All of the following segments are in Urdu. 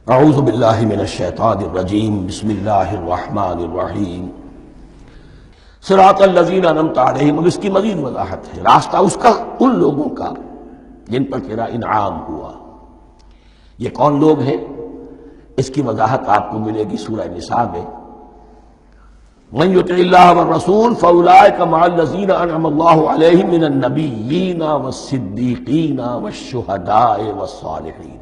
اعوذ باللہ من الشیطان الرجیم بسم اللہ الرحمن الرحیم صراط الذین انعمت علیہم. اب اس کی مزید وضاحت ہے، راستہ اس کا ان لوگوں کا جن پر تیرا انعام ہوا. یہ کون لوگ ہیں؟ اس کی وضاحت آپ کو ملے گی سورہ نساء میں. من یطع اللہ والرسول فاولئک مع الذین انعم اللہ علیہم من النبیین والصدیقین والشہداء والصالحین.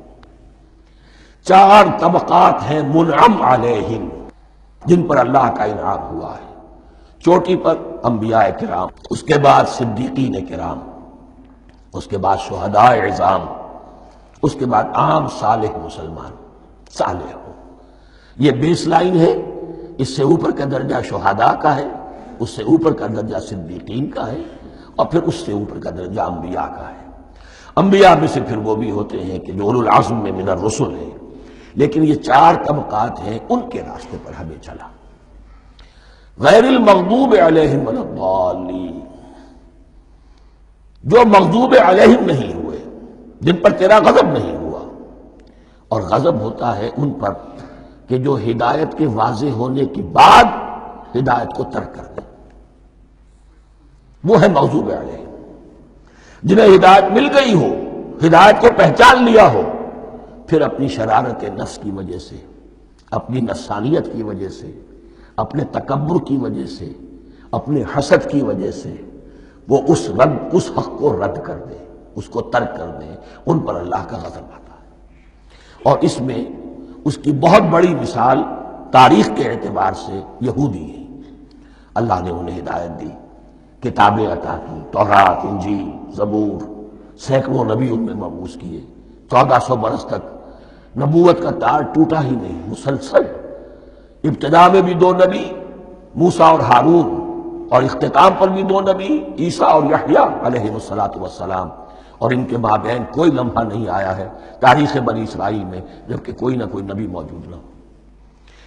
چار طبقات ہیں منعم علیہم جن پر اللہ کا انعام ہوا ہے. چوٹی پر انبیاء کرام، اس کے بعد صدیقین کرام، اس کے بعد شہداء عظام، اس کے بعد عام صالح مسلمان صالح ہو. یہ بیس لائن ہے. اس سے اوپر کا درجہ شہداء کا ہے، اس سے اوپر کا درجہ صدیقین کا ہے، اور پھر اس سے اوپر کا درجہ انبیاء کا ہے. انبیاء میں سے پھر وہ بھی ہوتے ہیں کہ جو اولو العزم میں من الرسل ہیں. لیکن یہ چار طبقات ہیں، ان کے راستے پر ہمیں چلا. غیر المغضوب علیہم ولا الضالین، جو مغضوب علیہم نہیں ہوئے، جن پر تیرا غضب نہیں ہوا. اور غضب ہوتا ہے ان پر کہ جو ہدایت کے واضح ہونے کے بعد ہدایت کو ترک کر دیں، وہ ہے مغضوب علیہم. جنہیں ہدایت مل گئی ہو، ہدایت کو پہچان لیا ہو، پھر اپنی شرارت نفس کی وجہ سے، اپنی نفسانیت کی وجہ سے، اپنے تکبر کی وجہ سے، اپنے حسد کی وجہ سے وہ اس حق کو رد کر دیں، اس کو ترک کر دیں. ان پر اللہ کا غضب آتا ہے. اور اس میں اس کی بہت بڑی مثال تاریخ کے اعتبار سے یہودی ہیں. اللہ نے انہیں ہدایت دی، کتابیں عطا کی، تورات، انجیل، زبور، سینکڑوں نبی ان میں مبعوث کیے. 1400 برس تک نبوت کا تار ٹوٹا ہی نہیں، مسلسل. ابتدا میں بھی 2 نبی، موسیٰ اور ہارون، اور اختتام پر بھی 2 نبی، عیسیٰ اور یحییٰ علیہ السلام. اور ان کے مابین کوئی لمحہ نہیں آیا ہے تاریخ بنی اسرائیل میں جبکہ کوئی نہ کوئی نبی موجود نہ ہو.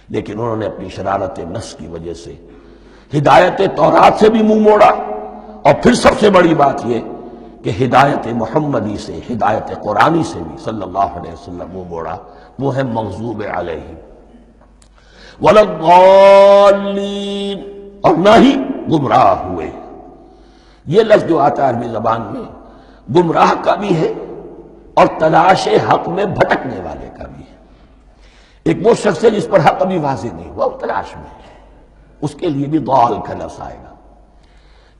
لیکن انہوں نے اپنی شرارت نفس کی وجہ سے ہدایت تورات سے بھی منہ موڑا. اور پھر سب سے بڑی بات یہ کہ ہدایت محمدی سے، ہدایت قرآنی سے بھی صلی اللہ علیہ وسلم منہ موڑا. وہ ہے مغضوب علیہم ولا الضالین، اور نہ ہی گمراہ ہوئے. یہ لفظ جو آتا ہے عربی زبان میں گمراہ کا بھی ہے اور تلاش حق میں بھٹکنے والے کا بھی ہے. ایک وہ شخص ہے جس پر حق ابھی واضح نہیں ہوا، وہ تلاش میں ہے، اس کے لیے بھی ضال کا لفظ آئے گا.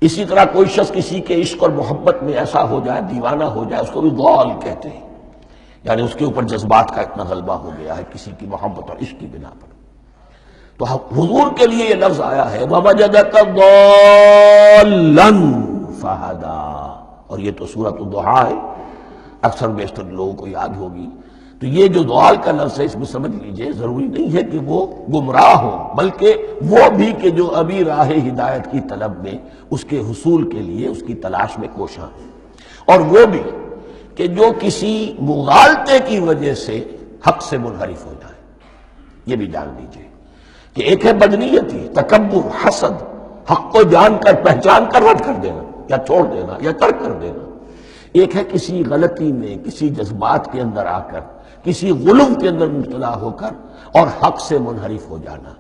اسی طرح کوئی شخص کسی کے عشق اور محبت میں ایسا ہو جائے، دیوانہ ہو جائے، اس کو بھی ضال کہتے ہیں. یعنی اس کے اوپر جذبات کا اتنا غلبہ ہو گیا ہے کسی کی محبت اور عشق کی بنا پر. تو حضور کے لیے یہ لفظ آیا ہے وَوَجَدَكَ ضَالًّا فَهَدَىٰ. اور یہ تو سورۃ الضحیٰ ہے، اکثر بیشتر لوگوں کو یاد ہوگی. تو یہ جو ضال کا لفظ ہے، اس میں سمجھ لیجئے ضروری نہیں ہے کہ وہ گمراہ ہو، بلکہ وہ بھی کہ جو ابھی راہ ہدایت کی طلب میں، اس کے حصول کے لیے اس کی تلاش میں کوشاں ہیں. اور وہ بھی کہ جو کسی مغالطے کی وجہ سے حق سے منحرف ہو جائے. یہ بھی جان لیجئے کہ ایک ہے بدنیتی، تکبر، حسد، حق کو جان کر پہچان کر رد کر دینا یا چھوڑ دینا یا ترک کر دینا. ایک ہے کسی غلطی میں، کسی جذبات کے اندر آ کر، کسی غلو کے اندر مبتلا ہو کر اور حق سے منحرف ہو جانا.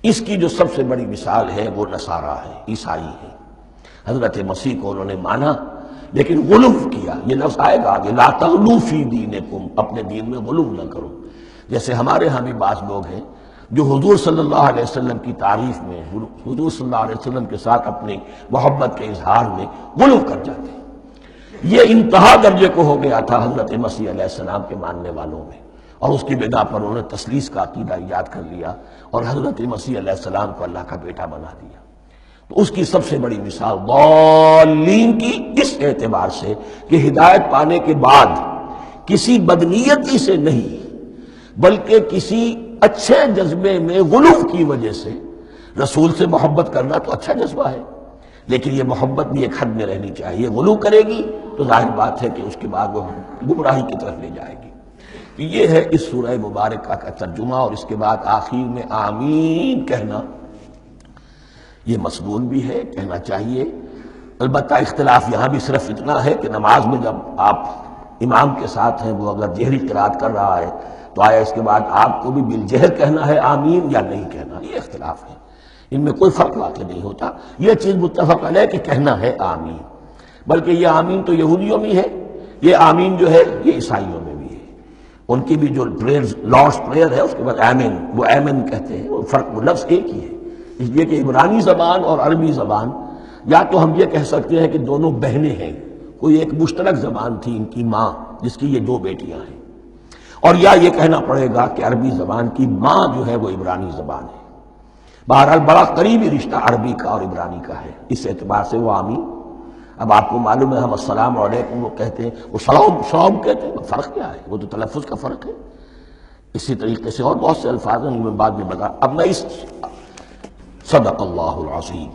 اس کی جو سب سے بڑی مثال ہے وہ نصارہ ہے، عیسائی ہے. حضرت مسیح کو انہوں نے مانا لیکن غلو کیا. یہ لفظ آئے گا آگے، لا تغلوا فی دینکم، اپنے دین میں غلو نہ کرو. جیسے ہمارے ہاں بھی بعض لوگ ہیں جو حضور صلی اللہ علیہ وسلم کی تعریف میں، حضور صلی اللہ علیہ وسلم کے ساتھ اپنی محبت کے اظہار میں غلو کر جاتے ہیں. یہ انتہا درجے کو ہو گیا تھا حضرت مسیح علیہ السلام کے ماننے والوں میں، اور اس کی بنا پر انہوں نے تثلیث کا عقیدہ ایجاد کر لیا اور حضرت مسیح علیہ السلام کو اللہ کا بیٹا بنا دیا. تو اس کی سب سے بڑی مثال ضالین کی اس اعتبار سے کہ ہدایت پانے کے بعد کسی بدنیتی سے نہیں بلکہ کسی اچھے جذبے میں غلو کی وجہ سے. رسول سے محبت کرنا تو اچھا جذبہ ہے، لیکن یہ محبت بھی ایک حد میں رہنی چاہیے. غلو کرے گی تو ظاہر بات ہے کہ اس کے بعد وہ گمراہی کی طرف لے جائے گی. یہ ہے اس سورہ مبارکہ کا ترجمہ. اور اس کے بعد آخر میں آمین کہنا، یہ مسنون بھی ہے، کہنا چاہیے. البتہ اختلاف یہاں بھی صرف اتنا ہے کہ نماز میں جب آپ امام کے ساتھ ہیں، وہ اگر جہری قرات کر رہا ہے تو آیا اس کے بعد آپ کو بھی بالجہر کہنا ہے آمین یا نہیں کہنا؟ یہ اختلاف ہے، ان میں کوئی فرق واقع نہیں ہوتا، یہ چیز متفق علیہ کہ کہنا ہے آمین۔ بلکہ یہ آمین تو یہودیوں میں ہے، یہ آمین جو ہے یہ عیسائیوں میں بھی ہے، ان کی بھی جو پریئر لارڈس پریئر ہے اس کے بعد آمین، وہ آمین کہتے ہیں، وہ فرق، وہ لفظ ایک ہی ہے۔ اس لیے کہ عبرانی زبان اور عربی زبان، یا تو ہم یہ کہہ سکتے ہیں کہ دونوں بہنیں ہیں، کوئی ایک مشترک زبان تھی ان کی ماں جس کی یہ دو بیٹیاں ہیں، اور یا یہ کہنا پڑے گا کہ عربی زبان کی ماں جو ہے وہ عبرانی زبان ہے۔ بہرحال بڑا قریبی رشتہ عربی کا اور عبرانی کا ہے، اس اعتبار سے وہ آمین۔ اب آپ کو معلوم ہے ہم السلام علیکم وہ کہتے ہیں، وہ سلام کہتے ہیں، فرق کیا ہے؟ وہ تو تلفظ کا فرق ہے۔ اسی طریقے سے اور بہت سے الفاظ ہیں، ان میں بعد میں بتا۔ اب میں اس صدق اللہ العظیم۔